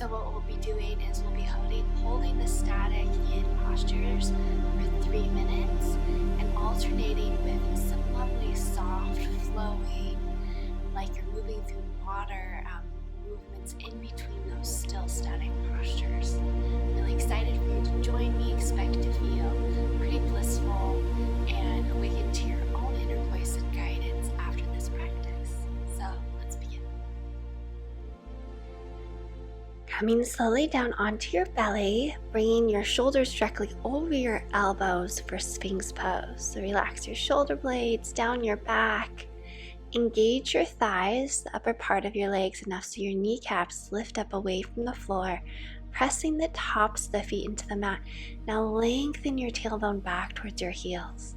So what we'll be doing is we'll be holding the static yin postures for 3 minutes and alternating with some lovely soft flowing, like you're moving through water, movements in between those still static postures. Really excited for you to join me. Expect to feel pretty blissful and awaken to your own inner voice and guidance after this practice. So let's begin. Coming slowly down onto your belly, bringing your shoulders directly over your elbows for Sphinx pose. So relax your shoulder blades down your back. Engage your thighs, the upper part of your legs, enough so your kneecaps lift up away from the floor, pressing the tops of the feet into the mat. Now lengthen your tailbone back towards your heels.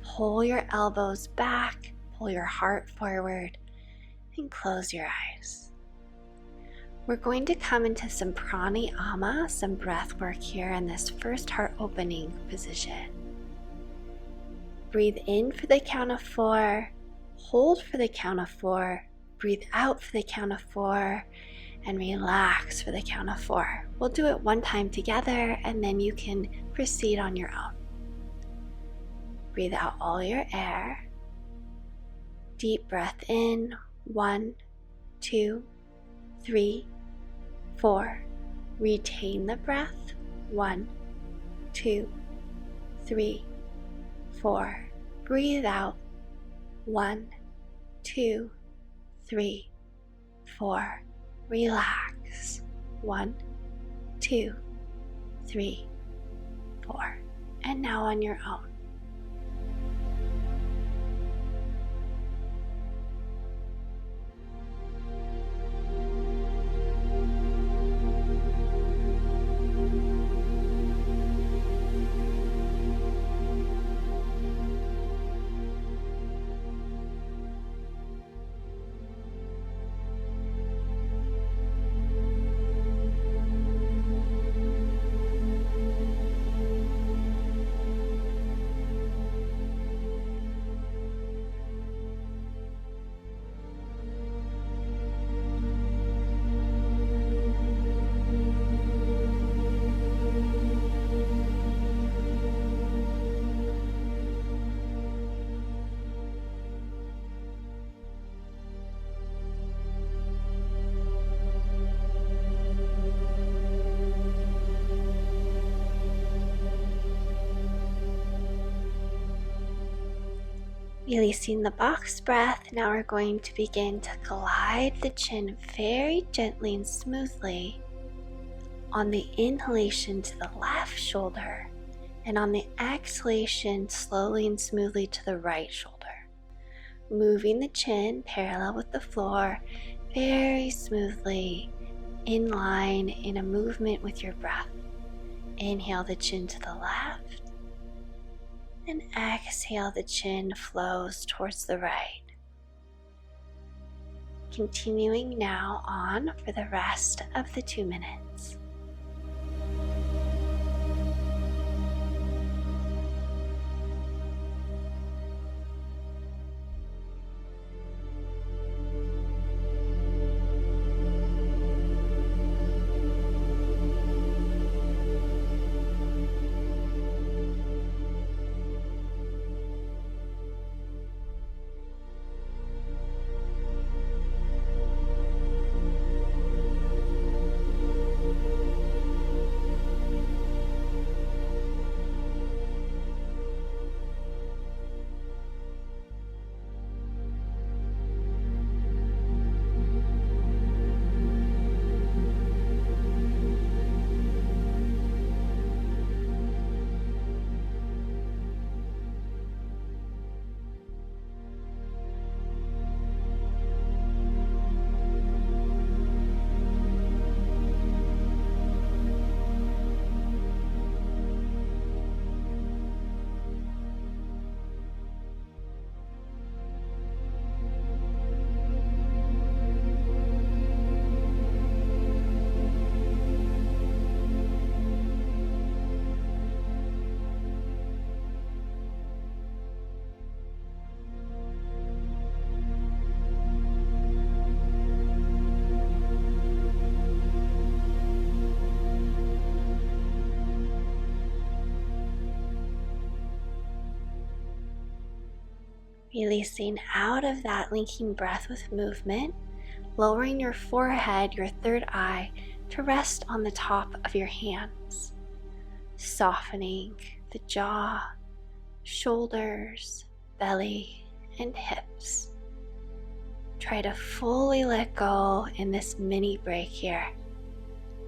Pull your elbows back, pull your heart forward, and close your eyes. We're going to come into some pranayama, some breath work here in this first heart opening position. Breathe in for the count of 4. Hold for the count of 4, breathe out for the count of 4, and relax for the count of 4. We'll do it one time together, and then you can proceed on your own. Breathe out all your air. Deep breath in, 1, 2, 3, 4. Retain the breath, 1, 2, 3, 4. Breathe out. 1, 2, 3, 4. Relax. 1, 2, 3, 4. And now on your own. Releasing the box breath, now we're going to begin to glide the chin very gently and smoothly on the inhalation to the left shoulder, and on the exhalation slowly and smoothly to the right shoulder. Moving the chin parallel with the floor, very smoothly in line in a movement with your breath. Inhale the chin to the left, and exhale, the chin flows towards the right. Continuing now on for the rest of the 2 minutes. Releasing out of that, linking breath with movement, lowering your forehead, your third eye, to rest on the top of your hands, softening the jaw, shoulders, belly, and hips. Try to fully let go in this mini break here.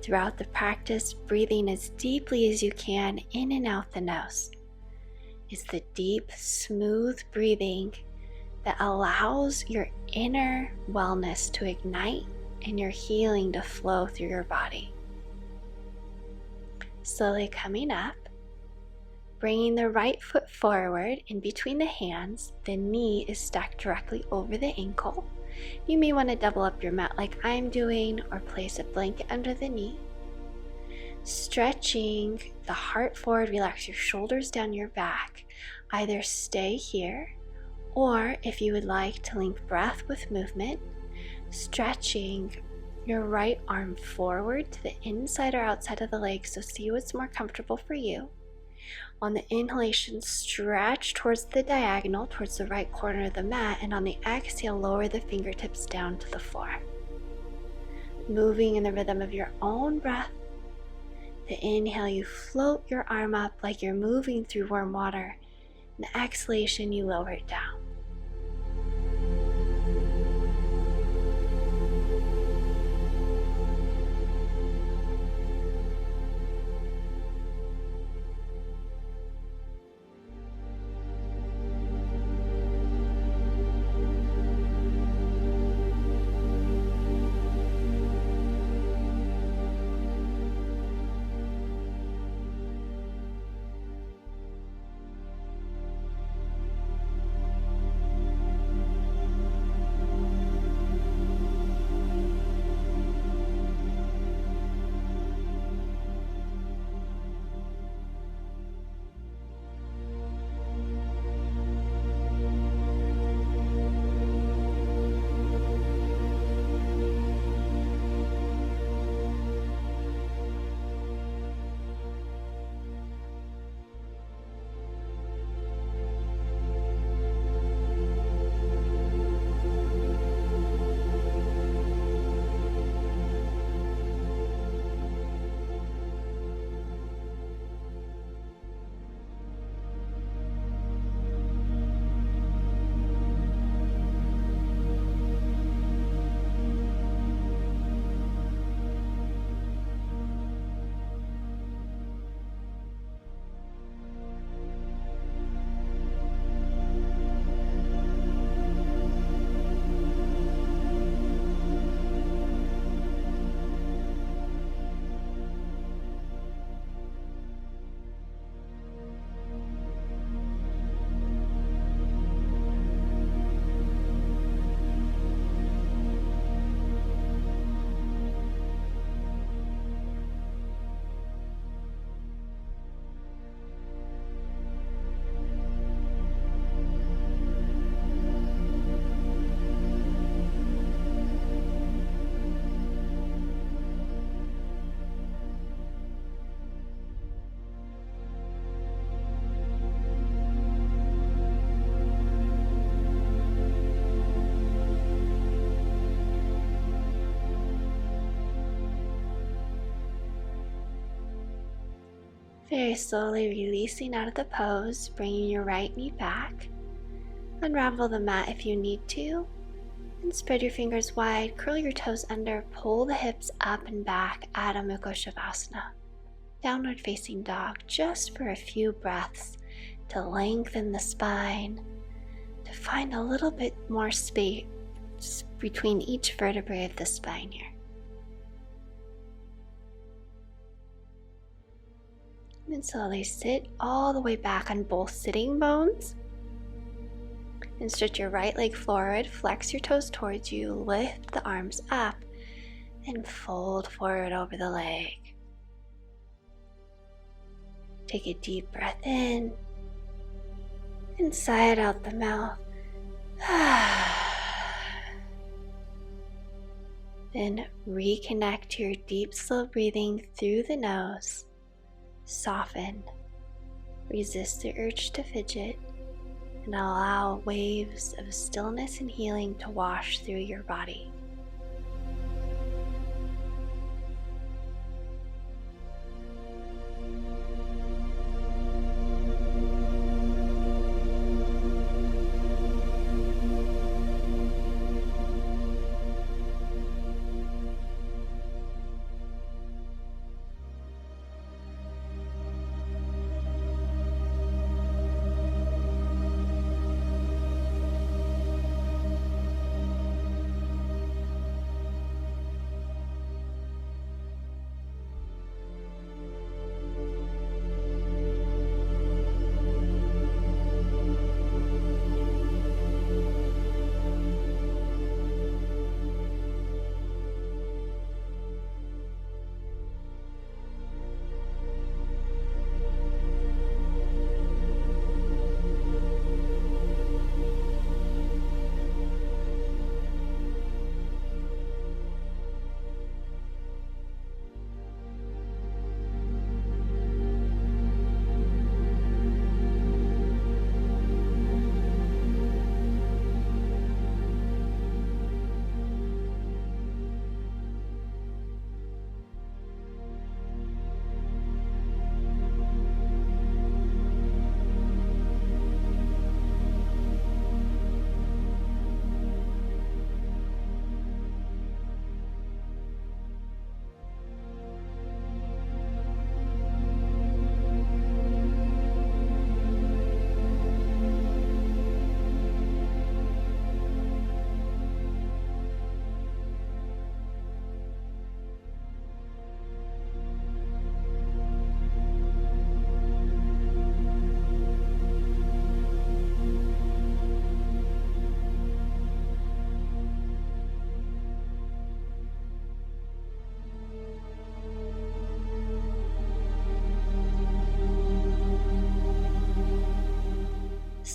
Throughout the practice, breathing as deeply as you can in and out the nose. It's the deep, smooth breathing that allows your inner wellness to ignite and your healing to flow through your body. Slowly coming up, bringing the right foot forward in between the hands. The knee is stacked directly over the ankle. You may want to double up your mat like I'm doing, or place a blanket under the knee. Stretching the heart forward, relax your shoulders down your back. Either stay here, or if you would like to link breath with movement, stretching your right arm forward to the inside or outside of the leg, so see what's more comfortable for you. On the inhalation, stretch towards the diagonal, towards the right corner of the mat, and on the exhale, lower the fingertips down to the floor. Moving in the rhythm of your own breath. The inhale, you float your arm up like you're moving through warm water. And the exhalation, you lower it down. Very slowly releasing out of the pose, bringing your right knee back. Unravel the mat if you need to, and spread your fingers wide, curl your toes under, pull the hips up and back, Adho Mukha Shavasana. Downward facing dog, just for a few breaths to lengthen the spine, to find a little bit more space between each vertebrae of the spine here. And then slowly sit all the way back on both sitting bones. And stretch your right leg forward, flex your toes towards you, lift the arms up, and fold forward over the leg. Take a deep breath in, and sigh it out the mouth. Then reconnect to your deep, slow breathing through the nose. Soften. Resist the urge to fidget. and allow waves of stillness and healing to wash through your body.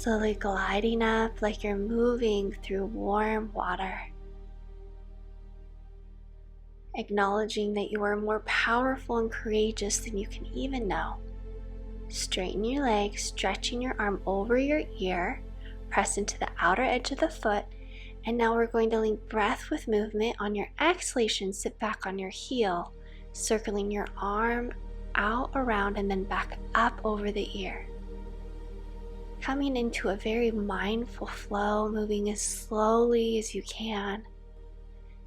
Slowly gliding up like you're moving through warm water. Acknowledging that you are more powerful and courageous than you can even know. Straighten your legs, stretching your arm over your ear, press into the outer edge of the foot, and now we're going to link breath with movement. On your exhalation, sit back on your heel, circling your arm out, around, and then back up over the ear. Coming into a very mindful flow, moving as slowly as you can.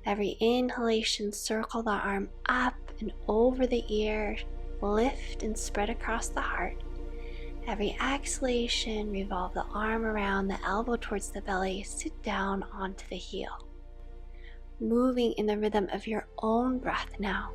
Every inhalation, circle the arm up and over the ear, lift and spread across the heart. Every exhalation, revolve the arm around, the elbow towards the belly, sit down onto the heel. Moving in the rhythm of your own breath now.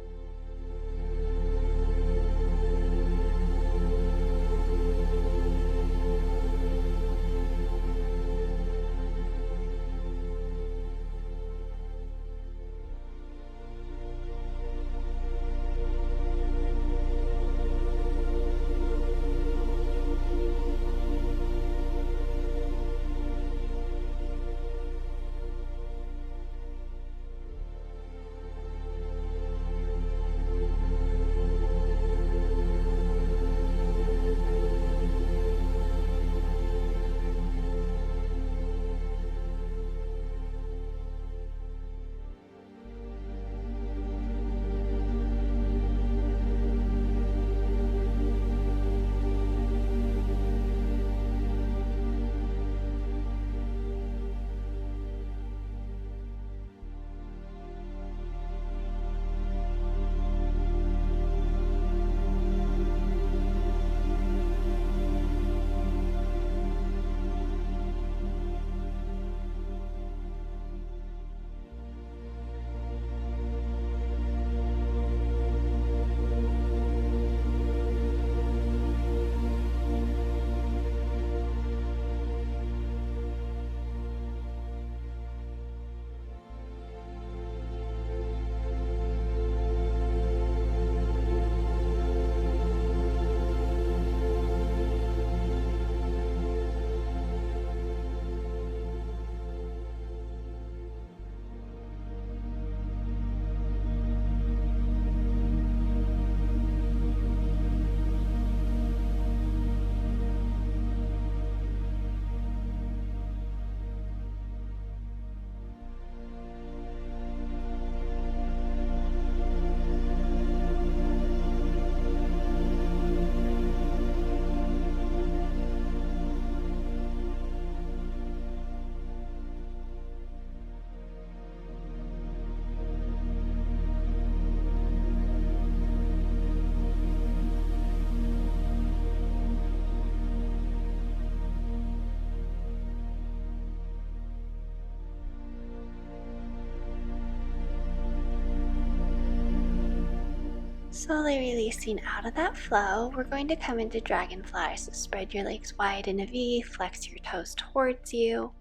Slowly releasing out of that flow, we're going to come into Dragonfly. So spread your legs wide in a V, flex your toes towards you.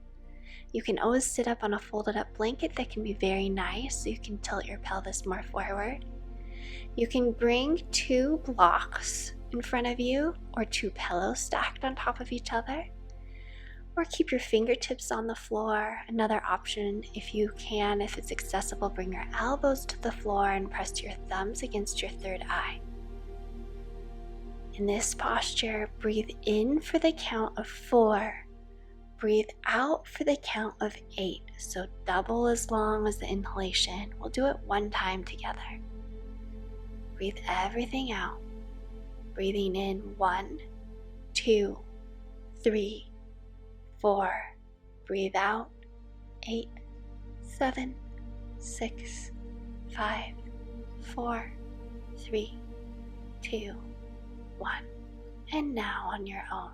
You can always sit up on a folded up blanket that can be very nice, so you can tilt your pelvis more forward. You can bring 2 blocks in front of you or 2 pillows stacked on top of each other. Or keep your fingertips on the floor. Another option, if you can, if it's accessible, bring your elbows to the floor and press your thumbs against your third eye. In this posture, breathe in for the count of 4. Breathe out for the count of 8. So double as long as the inhalation. We'll do it one time together. Breathe everything out. Breathing in 1, 2, 3, 4. Breathe out 8, 7, 6, 5, 4, 3, 2, 1. And now on your own.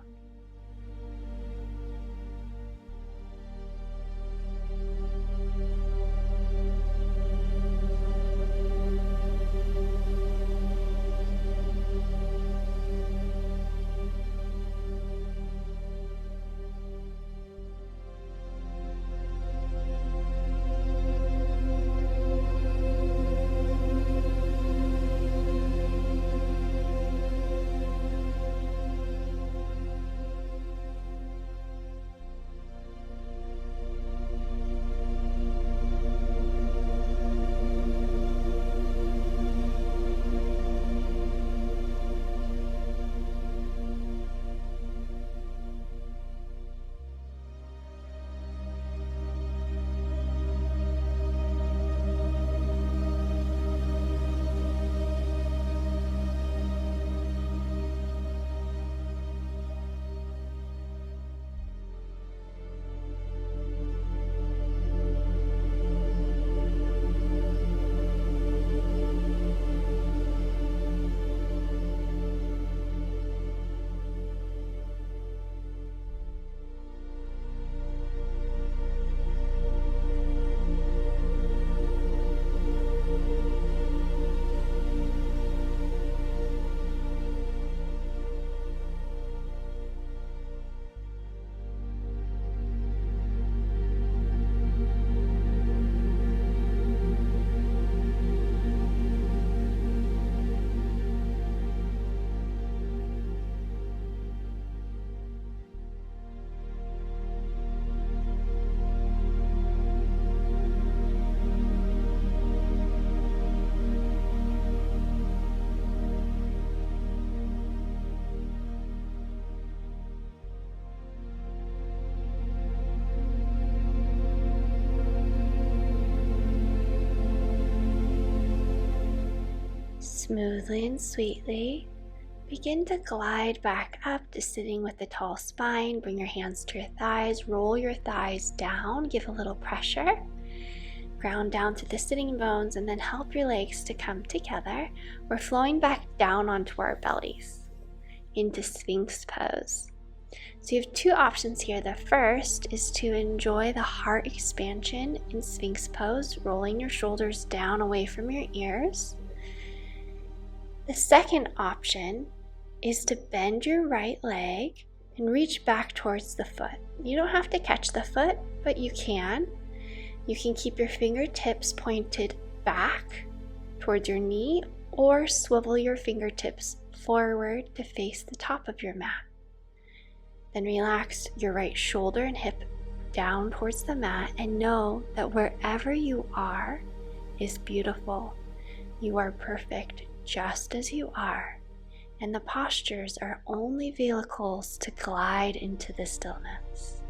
Smoothly and sweetly, begin to glide back up to sitting with a tall spine. Bring your hands to your thighs, roll your thighs down, give a little pressure. Ground down to the sitting bones and then help your legs to come together. We're flowing back down onto our bellies into Sphinx pose. So you have 2 options here. The first is to enjoy the heart expansion in Sphinx pose, rolling your shoulders down away from your ears. The second option is to bend your right leg and reach back towards the foot. You don't have to catch the foot, but you can. You can keep your fingertips pointed back towards your knee or swivel your fingertips forward to face the top of your mat. Then relax your right shoulder and hip down towards the mat and know that wherever you are is beautiful. You are perfect just as you are, and the postures are only vehicles to glide into the stillness.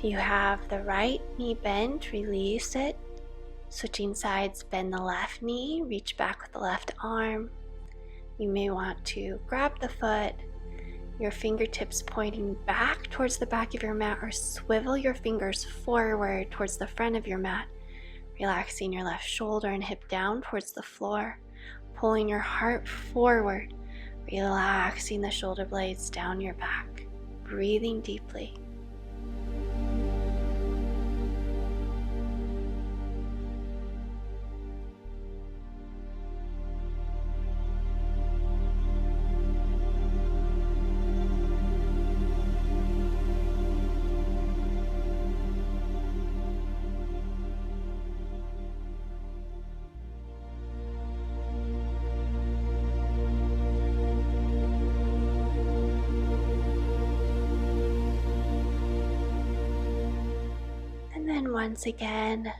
If you have the right knee bent, release it Switching sides, bend the left knee, reach back with the left arm. You may want to grab the foot, your fingertips pointing back towards the back of your mat, or swivel your fingers forward towards the front of your mat, relaxing your left shoulder and hip down towards the floor, pulling your heart forward, relaxing the shoulder blades down your back, breathing deeply. And then once again,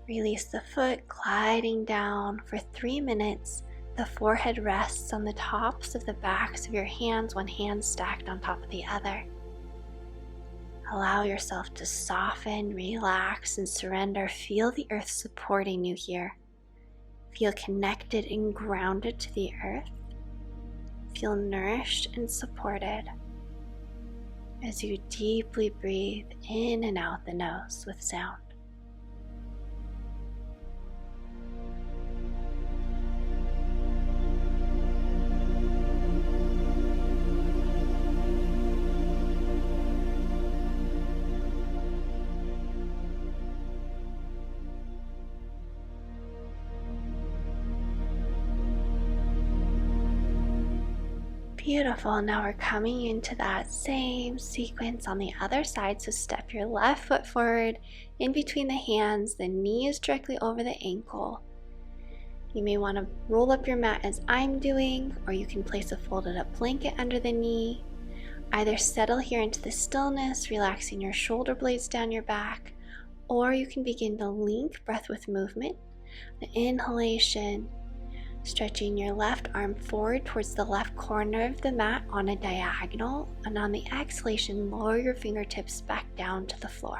release the foot, gliding down for 3 minutes. The forehead rests on the tops of the backs of your hands, one hand stacked on top of the other. Allow yourself to soften, relax, and surrender. Feel the earth supporting you here. Feel connected and grounded to the earth. Feel nourished and supported as you deeply breathe in and out the nose with sound. Beautiful. Now we're coming into that same sequence on the other side. So step your left foot forward in between the hands, the knee is directly over the ankle. You may want to roll up your mat as I'm doing, or you can place a folded up blanket under the knee. Either settle here into the stillness, relaxing your shoulder blades down your back, or you can begin to link breath with movement. The inhalation, stretching your left arm forward towards the left corner of the mat on a diagonal, and on the exhalation, lower your fingertips back down to the floor.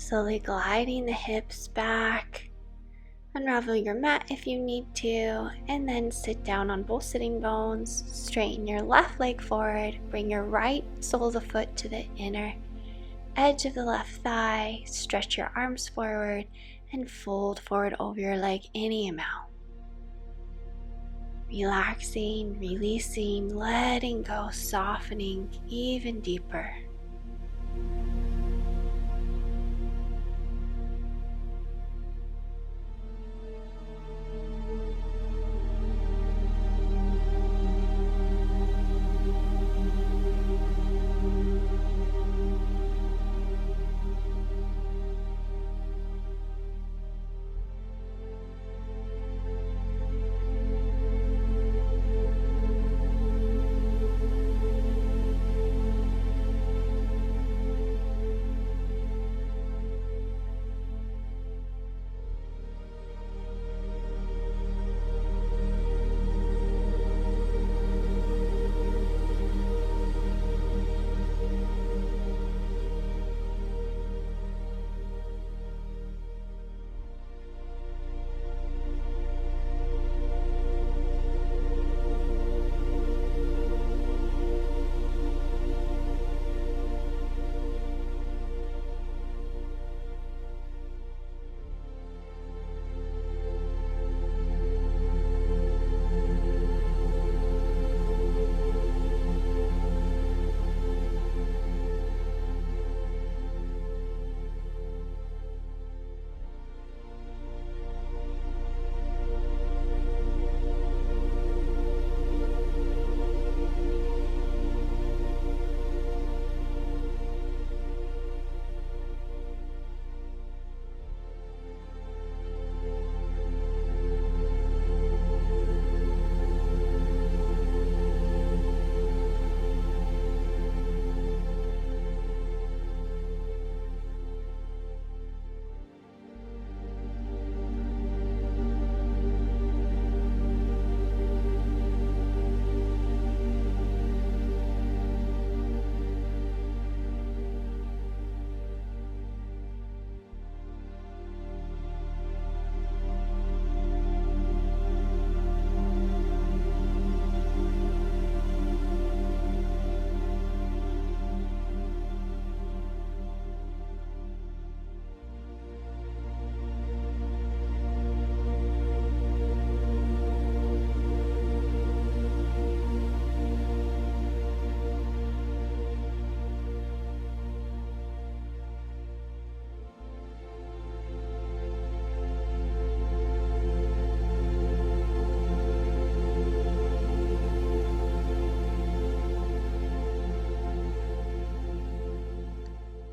Slowly gliding the hips back. Unravel your mat if you need to, and then sit down on both sitting bones. Straighten your left leg forward. Bring your right sole of the foot to the inner edge of the left thigh. Stretch your arms forward and fold forward over your leg any amount. Relaxing, releasing, letting go, softening even deeper.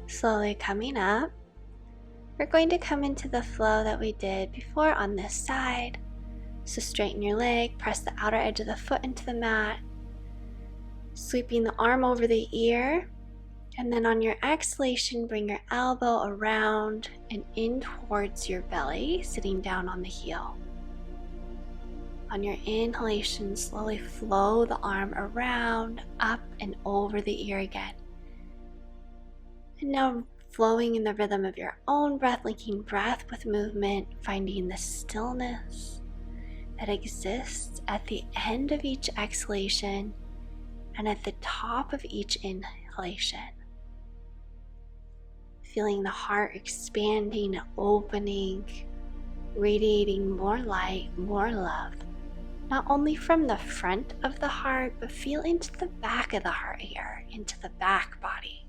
Slowly coming up, we're going to come into the flow that we did before on this side. So straighten your leg, press the outer edge of the foot into the mat, sweeping the arm over the ear, and then on your exhalation, bring your elbow around and in towards your belly, sitting down on the heel. On your inhalation, slowly flow the arm around, up and over the ear again. And now flowing in the rhythm of your own breath, linking breath with movement, finding the stillness that exists at the end of each exhalation and at the top of each inhalation. Feeling the heart expanding, opening, radiating more light, more love, not only from the front of the heart, but feel into the back of the heart here, into the back body.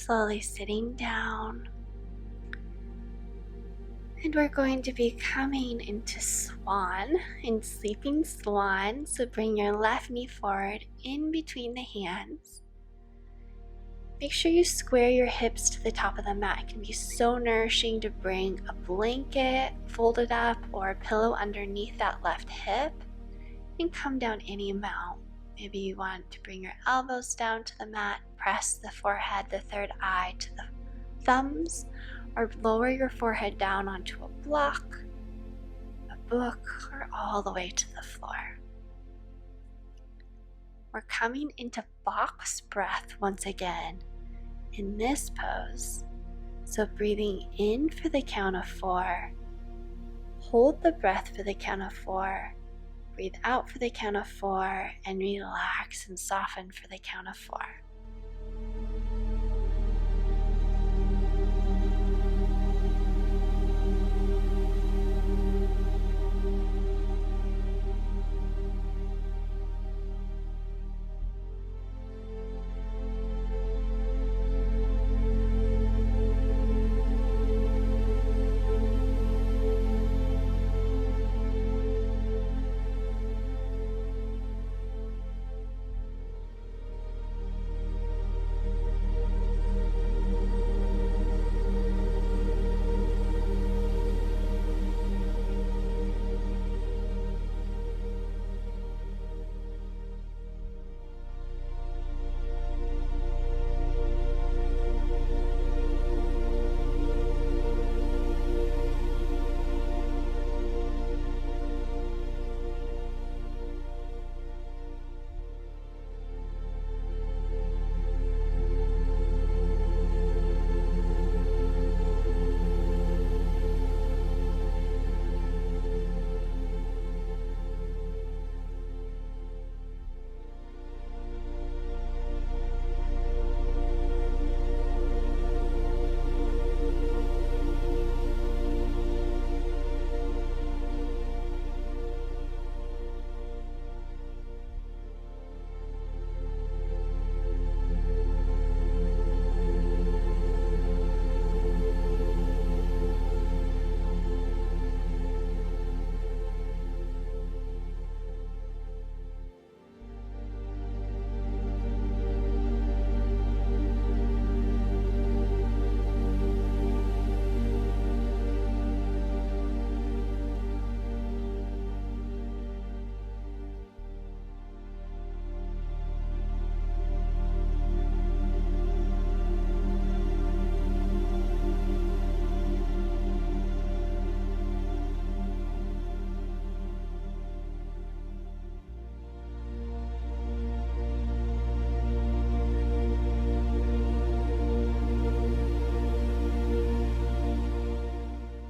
slowly sitting down. And we're going to be coming into Swan, in Sleeping Swan. So bring your left knee forward in between the hands. Make sure you square your hips to the top of the mat. It can be so nourishing to bring a blanket folded up or a pillow underneath that left hip and come down any amount. Maybe you want to bring your elbows down to the mat, press the forehead, the third eye to the thumbs, or lower your forehead down onto a block, a book, or all the way to the floor. We're coming into box breath once again in this pose. So breathing in for the count of 4, hold the breath for the count of 4, breathe out for the count of 4, and relax and soften for the count of 4.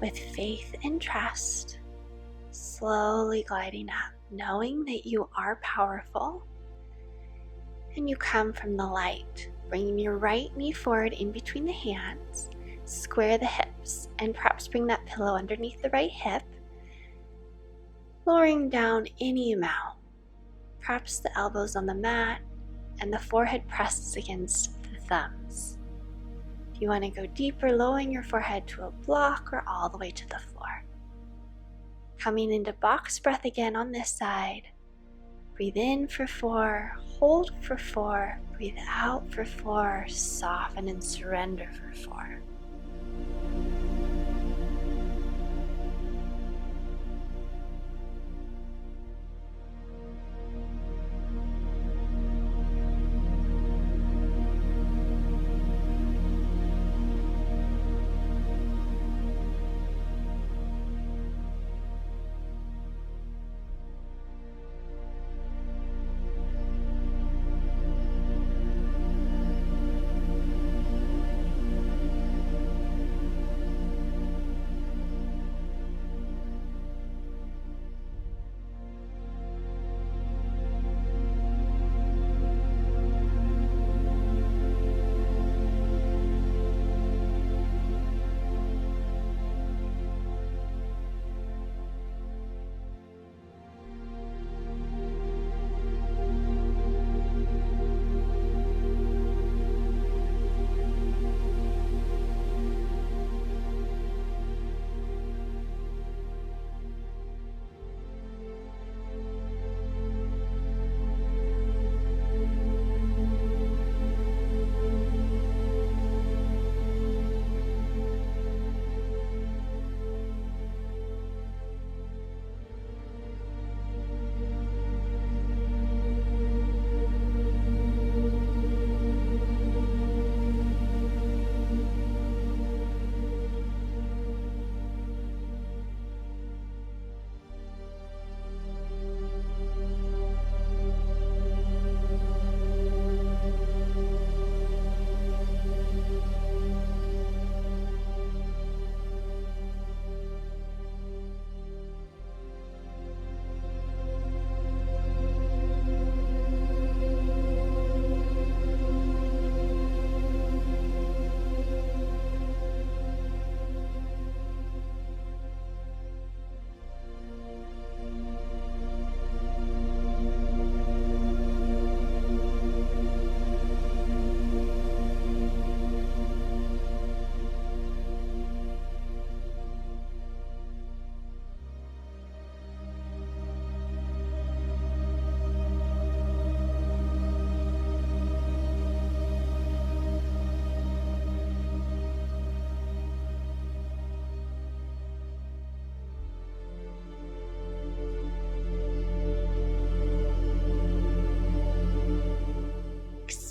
With faith and trust, slowly gliding up, knowing that you are powerful, and you come from the light, bringing your right knee forward in between the hands, square the hips, and perhaps bring that pillow underneath the right hip, lowering down any amount, perhaps the elbows on the mat, and the forehead presses against the thumbs. If you want to go deeper, lowering your forehead to a block or all the way to the floor. Coming into box breath again on this side. Breathe in for 4, hold for 4, breathe out for 4, soften and surrender for 4.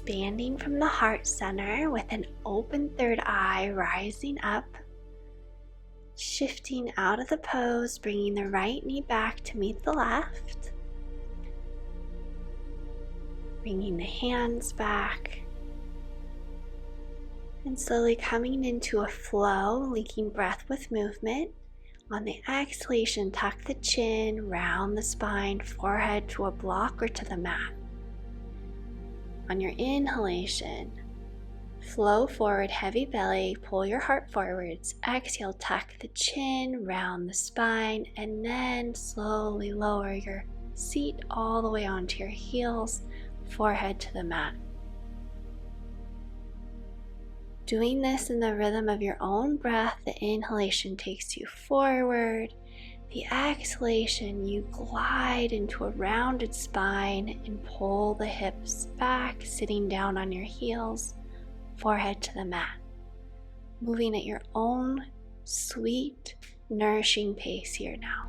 Expanding from the heart center with an open third eye rising up. Shifting out of the pose, bringing the right knee back to meet the left. Bringing the hands back. And slowly coming into a flow, linking breath with movement. On the exhalation, tuck the chin, round the spine, forehead to a block or to the mat. On your inhalation, flow forward, heavy belly, pull your heart forwards. Exhale, tuck the chin, round the spine, and then slowly lower your seat all the way onto your heels, forehead to the mat. Doing this in the rhythm of your own breath, the inhalation takes you forward. The exhalation, you glide into a rounded spine and pull the hips back, sitting down on your heels, forehead to the mat. Moving at your own sweet, nourishing pace here now.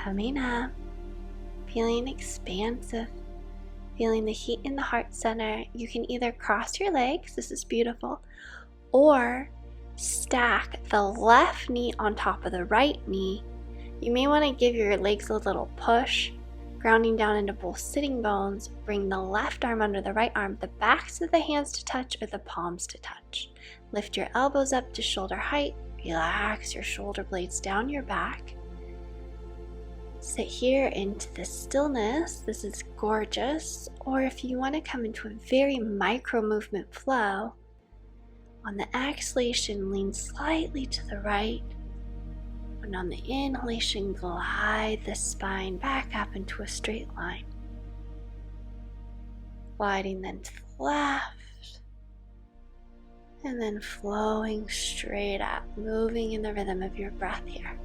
Coming up, feeling expansive, feeling the heat in the heart center. You can either cross your legs, this is beautiful, or stack the left knee on top of the right knee. You may want to give your legs a little push, grounding down into both sitting bones. Bring the left arm under the right arm, the backs of the hands to touch or the palms to touch. Lift your elbows up to shoulder height, relax your shoulder blades down your back. Sit here into the stillness. This is gorgeous. Or if you want to come into a very micro movement flow, on the exhalation, lean slightly to the right. And on the inhalation, glide the spine back up into a straight line. Gliding then to the left. And then flowing straight up, moving in the rhythm of your breath here.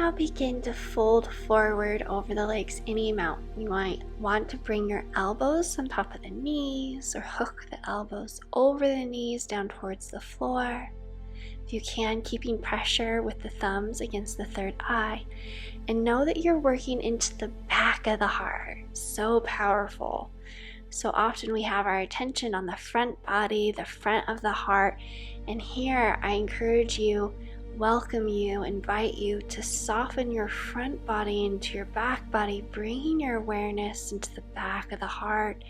Now begin to fold forward over the legs any amount. You might want to bring your elbows on top of the knees or hook the elbows over the knees down towards the floor. If you can, keeping pressure with the thumbs against the third eye. And know that you're working into the back of the heart. So powerful. So often we have our attention on the front body, the front of the heart. And here I encourage you, welcome you, invite you to soften your front body into your back body, bringing your awareness into the back of the heart,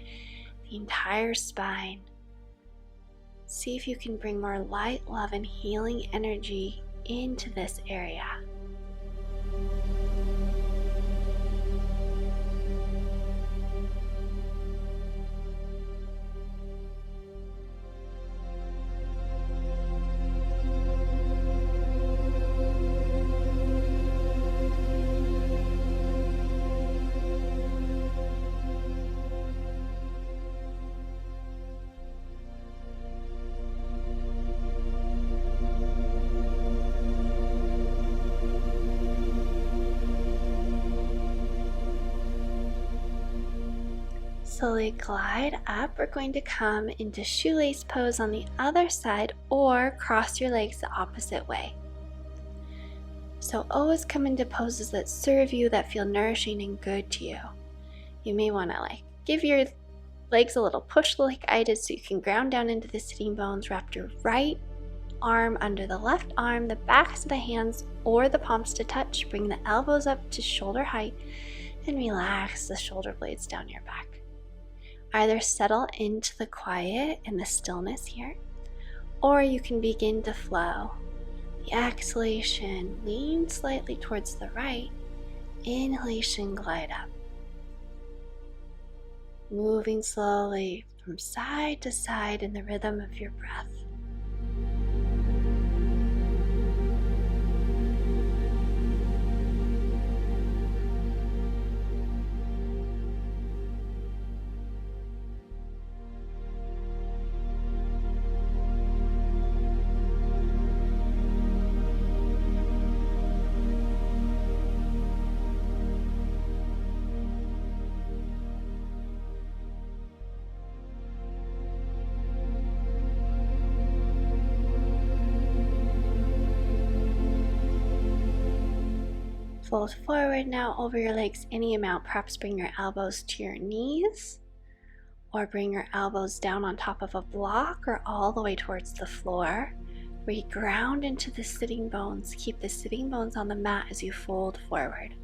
the entire spine. See if you can bring more light, love, and healing energy into this area. Slowly glide up. We're going to come into shoelace pose on the other side or cross your legs the opposite way. So always come into poses that serve you, that feel nourishing and good to you. You may want to give your legs a little push like I did so you can ground down into the sitting bones. Wrap your right arm under the left arm, the backs of the hands or the palms to touch. Bring the elbows up to shoulder height and relax the shoulder blades down your back. Either settle into the quiet and the stillness here, or you can begin to flow. The exhalation, lean slightly towards the right. Inhalation, glide up. Moving slowly from side to side in the rhythm of your breath. Fold forward now over your legs any amount. Perhaps bring your elbows to your knees or bring your elbows down on top of a block or all the way towards the floor. Reground into the sitting bones. Keep the sitting bones on the mat as you fold forward.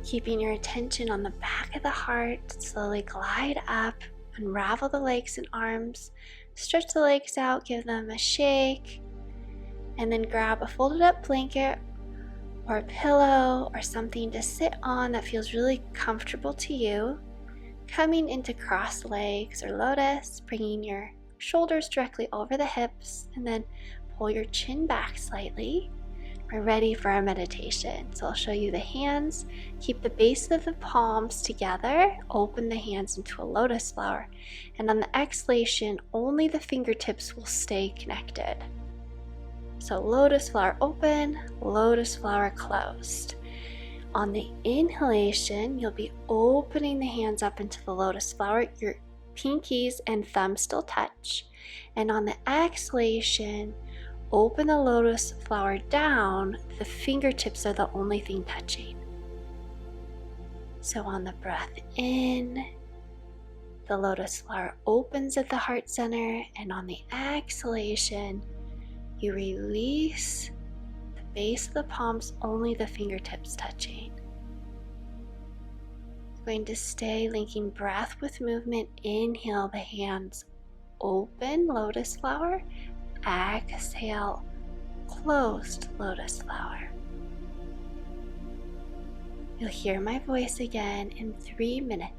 Keeping your attention on the back of the heart, slowly glide up, unravel the legs and arms, stretch the legs out, give them a shake, and then grab a folded up blanket or a pillow or something to sit on that feels really comfortable to you. Coming into cross legs or lotus, bringing your shoulders directly over the hips, and then pull your chin back slightly. We're ready for our meditation. So I'll show you the hands. Keep the base of the palms together. Open the hands into a lotus flower. And on the exhalation, only the fingertips will stay connected. So lotus flower open, lotus flower closed. On the inhalation, you'll be opening the hands up into the lotus flower. Your pinkies and thumbs still touch. And on the exhalation, open the lotus flower down. The fingertips are the only thing touching. So on the breath in, the lotus flower opens at the heart center, and on the exhalation, you release the base of the palms, only the fingertips touching. Going to stay linking breath with movement. Inhale, the hands open, lotus flower. Exhale, closed lotus flower. You'll hear my voice again in 3 minutes.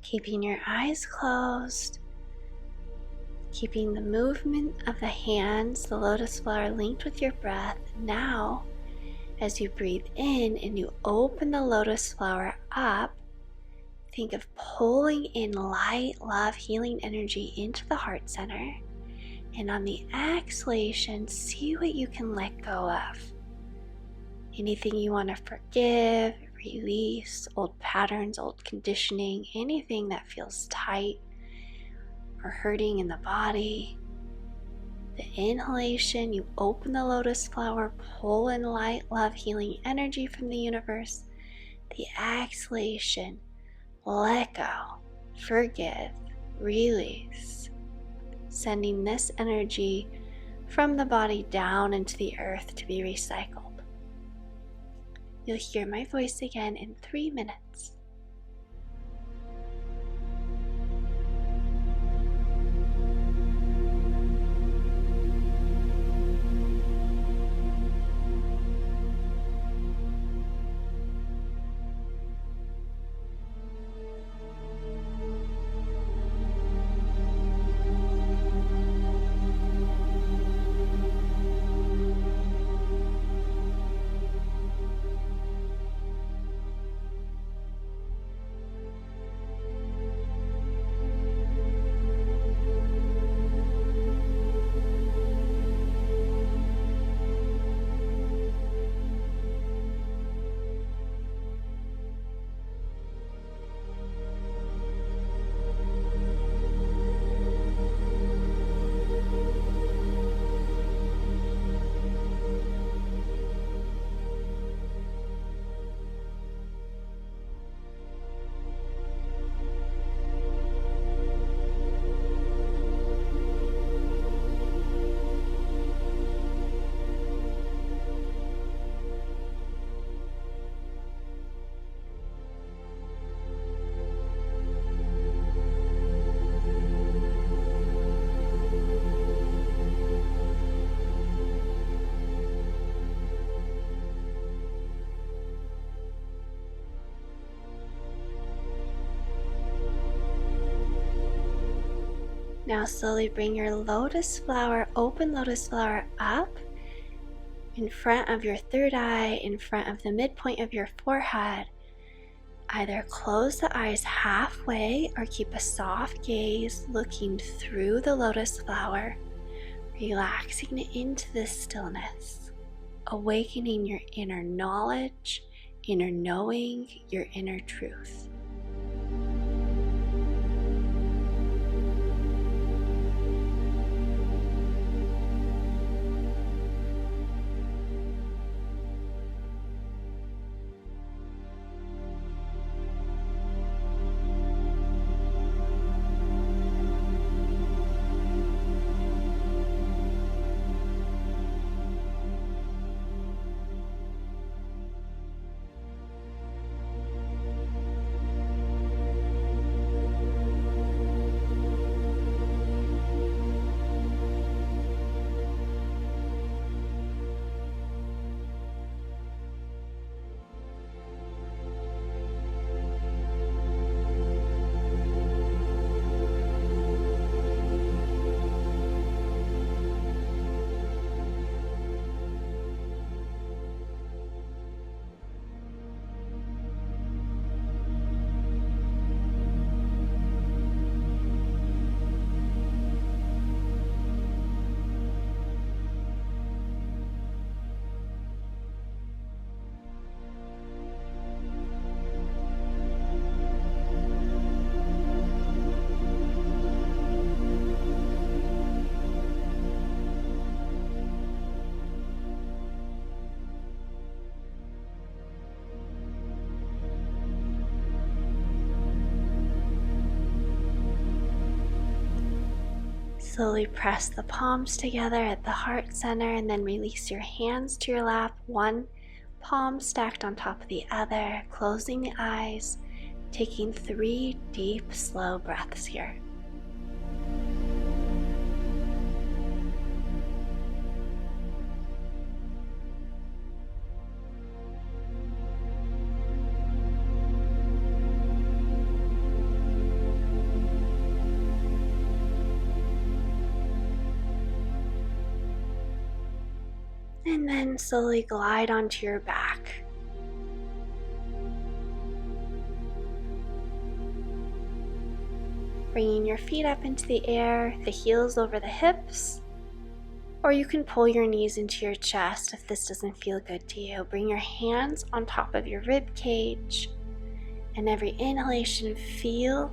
Keeping your eyes closed, keeping the movement of the hands, the lotus flower linked with your breath. Now, as you breathe in and you open the lotus flower up, think of pulling in light, love, healing energy into the heart center. And on the exhalation, see what you can let go of. Anything you want to forgive, release, old patterns, old conditioning, anything that feels tight or hurting in the body. The inhalation, you open the lotus flower, pull in light, love, healing energy from the universe. The exhalation, let go, forgive, release, sending this energy from the body down into the earth to be recycled. You'll hear my voice again in 3 minutes. Now slowly bring your lotus flower, open lotus flower up in front of your third eye, in front of the midpoint of your forehead. Either close the eyes halfway or keep a soft gaze looking through the lotus flower, relaxing into this stillness, awakening your inner knowledge, inner knowing, your inner truth. Slowly press the palms together at the heart center and then release your hands to your lap, one palm stacked on top of the other, closing the eyes, taking 3 deep, slow breaths here. And then slowly glide onto your back. Bringing your feet up into the air, the heels over the hips, or you can pull your knees into your chest if this doesn't feel good to you. Bring your hands on top of your rib cage, and every inhalation, feel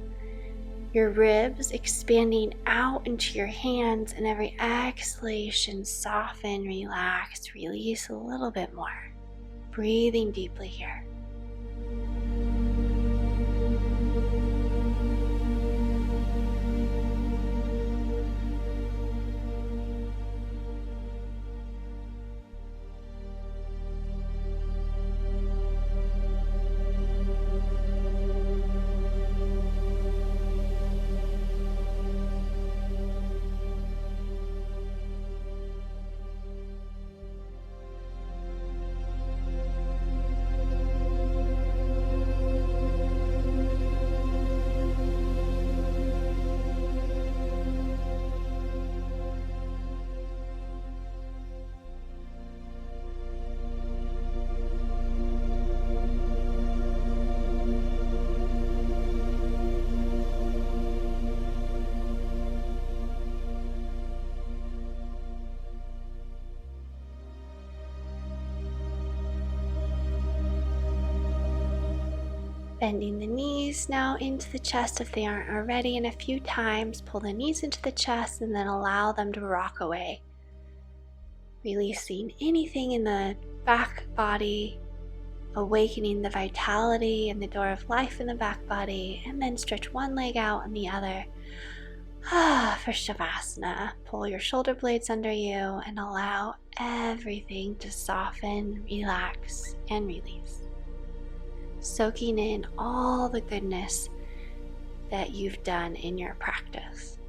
your ribs expanding out into your hands, and every exhalation, soften, relax, release a little bit more. Breathing deeply here. Bending the knees now into the chest if they aren't already, and a few times pull the knees into the chest and then allow them to rock away. Releasing anything in the back body, awakening the vitality and the door of life in the back body, and then stretch one leg out and the other. For Shavasana, pull your shoulder blades under you and allow everything to soften, relax, and release. Soaking in all the goodness that you've done in your practice.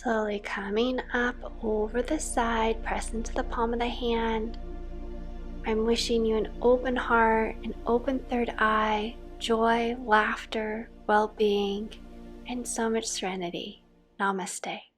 Slowly coming up over the side, press into the palm of the hand. I'm wishing you an open heart, an open third eye, joy, laughter, well-being, and so much serenity. Namaste.